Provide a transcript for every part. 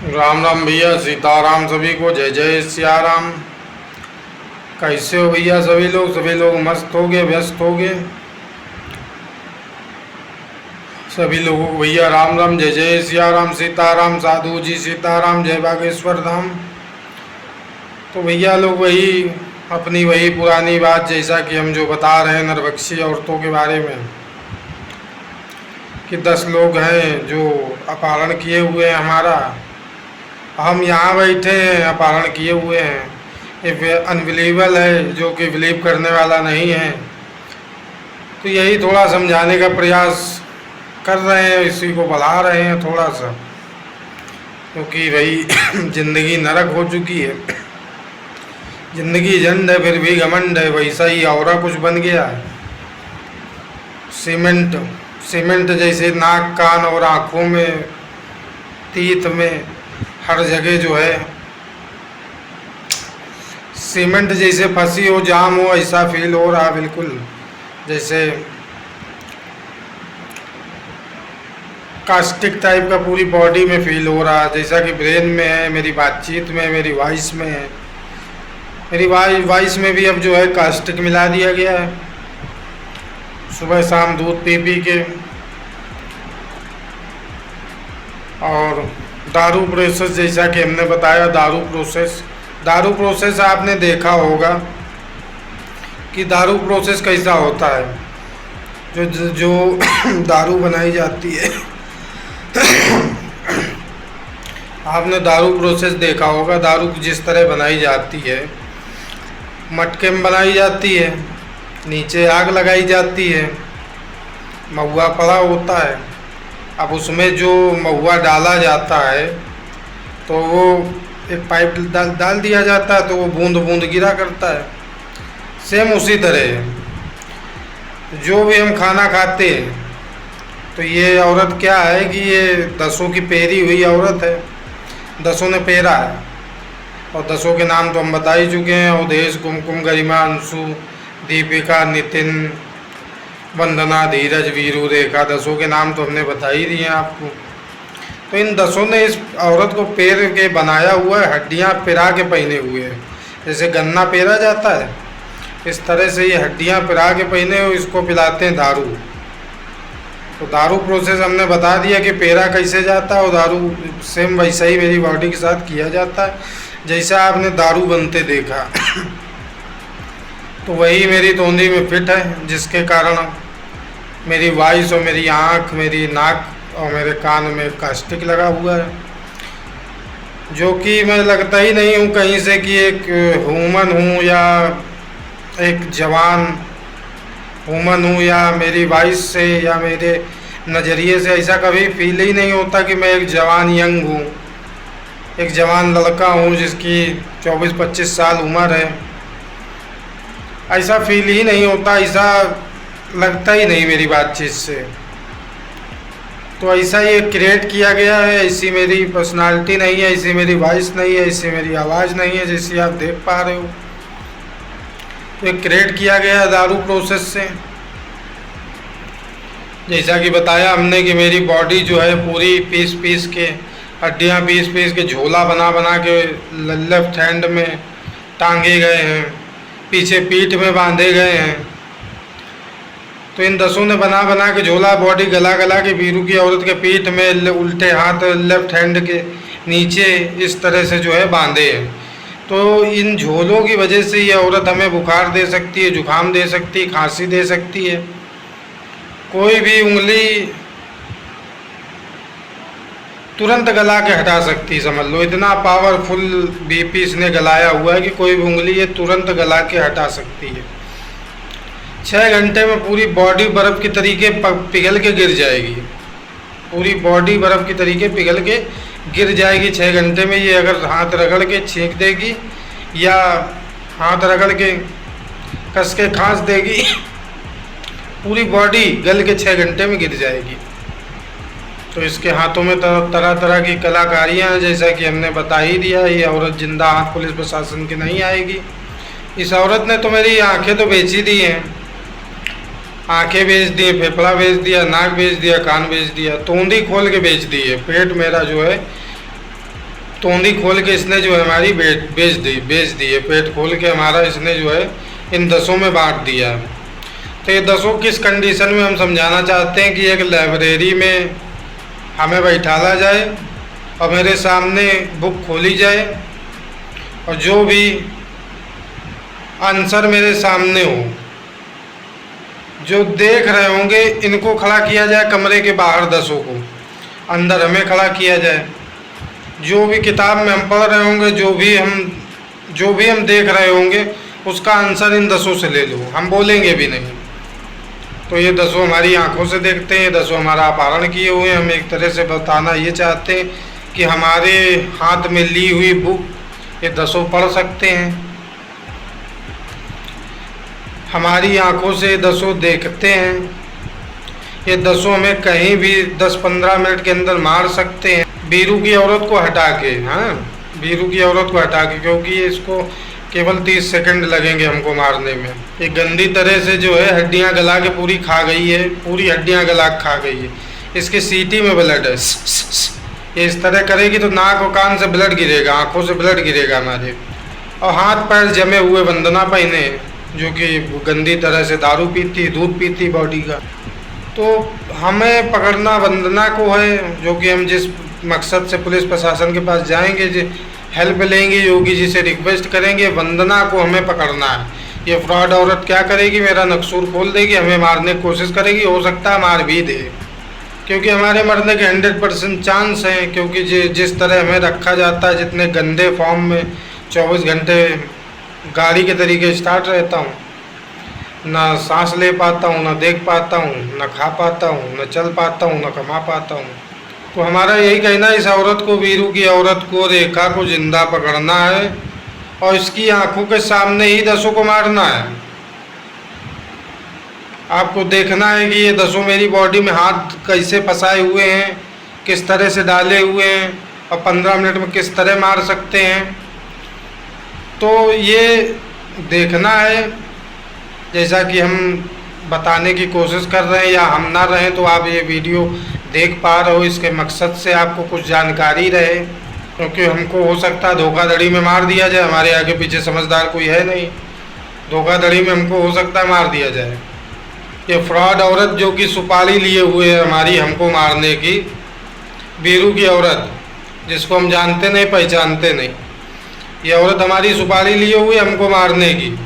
राम राम भैया, सीताराम सभी को, जय जय सिया राम। कैसे हो भैया? सभी लोग मस्त हो गए, व्यस्त हो गए सभी लोगों को। भैया राम राम, जय जय सिया राम, सीताराम साधु जी, सीताराम, जय बागेश्वर धाम। तो भैया लोग वही पुरानी बात, जैसा कि हम जो बता रहे हैं नरभक्षी औरतों के बारे में, कि 10 लोग हैं जो अपहरण किए हुए हैं हमारा। हम यहाँ बैठे हैं, अपहरण किए हुए हैं। ये अनबिलीवेबल है, जो कि बिलीव करने वाला नहीं है। तो यही थोड़ा समझाने का प्रयास कर रहे हैं, इसी को बढ़ा रहे हैं थोड़ा सा, क्योंकि भाई ज़िंदगी नरक हो चुकी है। ज़िंदगी झंड है फिर भी घमंड है, वैसा ही औरा कुछ बन गया है। सीमेंट जैसे नाक, कान और आँखों में, तीत में, हर जगह जो है सीमेंट जैसे फंसी हो, जाम हो, ऐसा फील हो रहा बिल्कुल। जैसे कास्टिक टाइप का पूरी बॉडी में फील हो रहा है, जैसा कि ब्रेन में है, मेरी बातचीत में, मेरी वॉइस में है। मेरी वॉइस में भी अब जो है कास्टिक मिला दिया गया है। सुबह शाम दूध पी पी के, और दारू प्रोसेस, जैसा कि हमने बताया, दारू प्रोसेस आपने देखा होगा कि दारू प्रोसेस कैसा होता है। जो दारू बनाई जाती है आपने दारू प्रोसेस देखा होगा। दारू जिस तरह बनाई जाती है, मटके में बनाई जाती है, नीचे आग लगाई जाती है, महुआ पड़ा होता है। अब उसमें जो महुआ डाला जाता है तो वो एक पाइप डाल दिया जाता है, तो वो बूंद बूंद गिरा करता है। सेम उसी तरह जो भी हम खाना खाते हैं, तो ये औरत क्या है कि ये 10 की पेरी हुई औरत है। 10 ने पेरा है, और 10 के नाम तो हम बता ही चुके हैं: अवधेश, कुमकुम, गरिमा, अंशु, दीपिका, नितिन, वंदना, धीरज, वीरू, रेखा। 10 के नाम तो हमने बता ही दिए आपको। तो इन 10 ने इस औरत को पेर के बनाया हुआ है, हड्डियां पिरा के पहने हुए हैं। जैसे गन्ना पेरा जाता है, इस तरह से ये हड्डियां पिरा के पहने हुए, इसको पिलाते हैं दारू। तो दारू प्रोसेस हमने बता दिया कि पेरा कैसे जाता है, और दारू सेम वैसा ही मेरी बॉडी के साथ किया जाता है, जैसा आपने दारू बनते देखा। तो वही मेरी तोंदी में फिट है, जिसके कारण मेरी वॉइस और मेरी आँख, मेरी नाक और मेरे कान में कास्टिक लगा हुआ है, जो कि मैं लगता ही नहीं हूँ कहीं से कि एक ह्यूमन हूँ या एक जवान ह्यूमन हूँ, या मेरी वॉइस से या मेरे नज़रिए से ऐसा कभी फील ही नहीं होता कि मैं एक जवान यंग हूँ, एक जवान लड़का हूँ जिसकी 24-25 साल उम्र है। ऐसा फील ही नहीं होता, ऐसा लगता ही नहीं मेरी बातचीत से। तो ऐसा ये क्रिएट किया गया है, ऐसी मेरी पर्सनालिटी नहीं है, ऐसी मेरी वॉइस नहीं है, ऐसी मेरी आवाज़ नहीं है, जैसी आप देख पा रहे हो। तो ये क्रिएट किया गया है दारू प्रोसेस से। जैसा कि बताया हमने कि मेरी बॉडी जो है पूरी पीस के, हड्डियाँ पीस के, झोला बना के लेफ्ट हैंड में टांगे गए हैं, पीछे पीठ में बांधे गए हैं। तो इन 10 ने बना के झोला, बॉडी गला के वीरू की औरत के पीठ में उल्टे हाथ लेफ्ट हैंड के नीचे इस तरह से जो है बांधे हैं। तो इन झोलों की वजह से ये औरत हमें बुखार दे सकती है, जुकाम दे सकती है, खांसी दे सकती है। कोई भी उंगली तुरंत गला के हटा सकती है, समझ लो। इतना पावरफुल बीपी इसने गलाया हुआ है कि कोई भी उंगली ये तुरंत गला के हटा सकती है। 6 घंटे में पूरी बॉडी बर्फ़ की तरीके पिघल के गिर जाएगी। पूरी बॉडी बर्फ़ की तरीके पिघल के गिर जाएगी 6 घंटे में। ये अगर हाथ रगड़ के छींक देगी या हाथ रगड़ के कस के खांस देगी, पूरी बॉडी गल के 6 घंटे में गिर जाएगी। तो इसके हाथों में तरह तरह की कलाकारियाँ हैं, जैसा कि हमने बता ही दिया। ये औरत जिंदा हाथ पुलिस प्रशासन की नहीं आएगी। इस औरत ने तो मेरी आंखें तो बेच ही दी हैं, आंखें बेच दी, फेफड़ा बेच दिया, नाक बेच दिया, कान बेच दिया, तोंदी खोल के बेच दी है। पेट मेरा जो है तोंदी खोल के इसने जो है हमारी बेच दी है। पेट खोल के हमारा इसने जो है इन 10 में बांट दिया है। तो ये 10 किस कंडीशन में हम समझाना चाहते हैं कि एक लाइब्रेरी में हमें बैठाला जाए और मेरे सामने बुक खोली जाए और जो भी आंसर मेरे सामने हो, जो देख रहे होंगे, इनको खड़ा किया जाए कमरे के बाहर, 10 को अंदर हमें खड़ा किया जाए। जो भी किताब में हम पढ़ रहे होंगे, जो भी हम देख रहे होंगे, उसका आंसर इन 10 से ले लो, हम बोलेंगे भी नहीं। तो ये 10 हमारी आंखों से देखते हैं, 10 हमारा अपहरण किए हुए हैं। हम एक तरह से बताना ये चाहते हैं कि हमारे हाथ में ली हुई बुक ये 10 पढ़ सकते हैं, हमारी आंखों से 10 देखते हैं। ये 10 हमें कहीं भी 10-15 मिनट के अंदर मार सकते हैं, बीरू की औरत को हटा के। हाँ, बीरू की औरत को हटा के, क्योंकि इसको केवल 30 सेकंड लगेंगे हमको मारने में। ये गंदी तरह से जो है हड्डियां गला के पूरी खा गई है, पूरी हड्डियां गला के खा गई है। इसकी सीटी में ब्लड है। ये इस तरह करेगी तो नाक और कान से ब्लड गिरेगा, आंखों से ब्लड गिरेगा हमारे। और हाथ पैर जमे हुए वंदना पहने, जो कि गंदी तरह से दारू पीती, दूध पीती बॉडी का। तो हमें पकड़ना वंदना को है, जो कि हम जिस मकसद से पुलिस प्रशासन के पास जाएंगे, जो हेल्प लेंगे, योगी जी से रिक्वेस्ट करेंगे, वंदना को हमें पकड़ना है। ये फ्रॉड औरत क्या करेगी, मेरा नक्सूर खोल देगी, हमें मारने की कोशिश करेगी, हो सकता है मार भी दे, क्योंकि हमारे मरने के 100% चांस हैं। क्योंकि जिस तरह हमें रखा जाता है, जितने गंदे फॉर्म में 24 घंटे गाड़ी के तरीके स्टार्ट रहता हूँ, ना सांस ले पाता हूँ, ना देख पाता हूँ, ना खा पाता हूँ, ना चल पाता हूँ, ना कमा पाता हूँ। तो हमारा यही कहना है, इस औरत को, बीरू की औरत को, रेखा को जिंदा पकड़ना है और इसकी आंखों के सामने ही 10 को मारना है। आपको देखना है कि ये 10 मेरी बॉडी में हाथ कैसे फंसाए हुए हैं, किस तरह से डाले हुए हैं और 15 मिनट में किस तरह मार सकते हैं। तो ये देखना है, जैसा कि हम बताने की कोशिश कर रहे हैं, या हम ना रहें तो आप ये वीडियो देख पा रहे हो, इसके मकसद से आपको कुछ जानकारी रहे। क्योंकि हमको हो सकता है धोखाधड़ी में मार दिया जाए, हमारे आगे पीछे समझदार कोई है नहीं, धोखाधड़ी में हमको हो सकता है मार दिया जाए। ये फ्रॉड औरत जो कि सुपारी लिए हुए है हमारी, हमको मारने की, बीरू की औरत, जिसको हम जानते नहीं, पहचानते नहीं, ये औरत हमारी सुपारी लिए हुई हमको मारने की,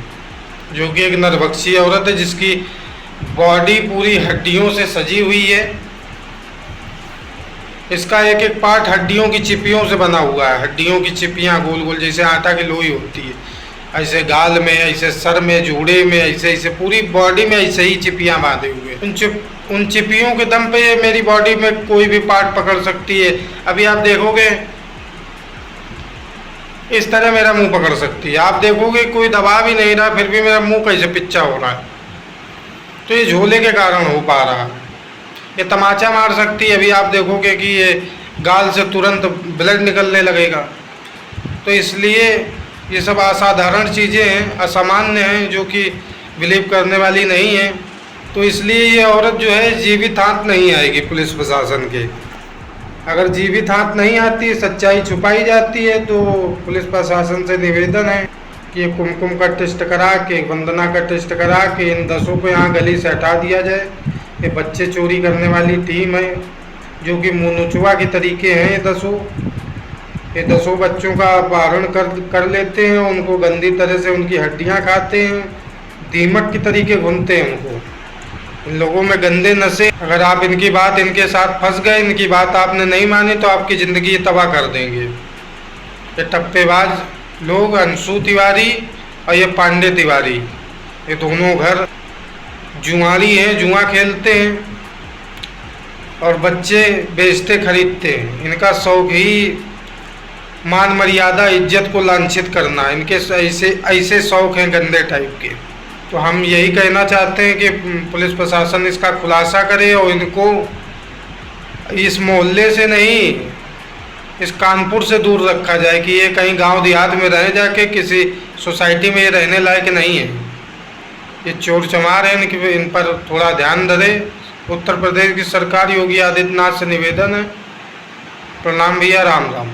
जो कि एक नरभक्षी औरत है, जिसकी बॉडी पूरी हड्डियों से सजी हुई है। इसका एक एक पार्ट हड्डियों की चिपियों से बना हुआ है, हड्डियों की चिपियाँ गोल गोल, जैसे आटा की लोई होती है, ऐसे गाल में, ऐसे सर में, जूड़े में, ऐसे ऐसे पूरी बॉडी में ऐसे ही चिपियाँ बांधे हुए। उन चिपियों के दम पे ये मेरी बॉडी में कोई भी पार्ट पकड़ सकती है। अभी आप देखोगे इस तरह मेरा मुंह पकड़ सकती है, आप देखोगे कोई दबा भी नहीं रहा, फिर भी मेरा मुंह कैसे पिच्चा हो रहा है। तो ये झोले के कारण हो पा रहा है। ये तमाचा मार सकती है, अभी आप देखोगे कि ये गाल से तुरंत ब्लड निकलने लगेगा। तो इसलिए ये सब असाधारण चीज़ें हैं, असामान्य हैं, जो कि बिलीव करने वाली नहीं है। तो इसलिए ये औरत जो है जीवित हाथ नहीं आएगी पुलिस प्रशासन के। अगर जीवित हाथ नहीं आती, सच्चाई छुपाई जाती है, तो पुलिस प्रशासन से निवेदन है कि ये कुमकुम का टेस्ट करा के, वंदना का टेस्ट करा के इन 10 को यहाँ गली से हटा दिया जाए। ये बच्चे चोरी करने वाली टीम है, जो कि मुनुचवा के तरीके हैं। ये 10 बच्चों का अपहरण कर लेते हैं, उनको गंदी तरह से उनकी हड्डियां खाते हैं, दीमक की तरीके घूमते हैं उनको। इन लोगों में गंदे नशे, अगर आप इनकी बात, इनके साथ फंस गए, इनकी बात आपने नहीं मानी, तो आपकी ज़िंदगी तबाह कर देंगे। ये टप्पेबाज लोग, अंशु तिवारी और ये पांडे तिवारी, ये दोनों घर जुआरी हैं, जुआ खेलते हैं और बच्चे बेचते खरीदते हैं। इनका शौक ही मान मर्यादा, इज्जत को लांछित करना, इनके ऐसे शौक हैं गंदे टाइप के। तो हम यही कहना चाहते हैं कि पुलिस प्रशासन इसका खुलासा करे और इनको इस मोहल्ले से नहीं, इस कानपुर से दूर रखा जाए कि ये कहीं गांव देहात में रह जाके, किसी सोसाइटी में ये रहने लायक नहीं है। ये चोर चमार हैं, इन पर थोड़ा ध्यान धरे। उत्तर प्रदेश की सरकार, योगी आदित्यनाथ से निवेदन है। प्रणाम भैया, राम राम।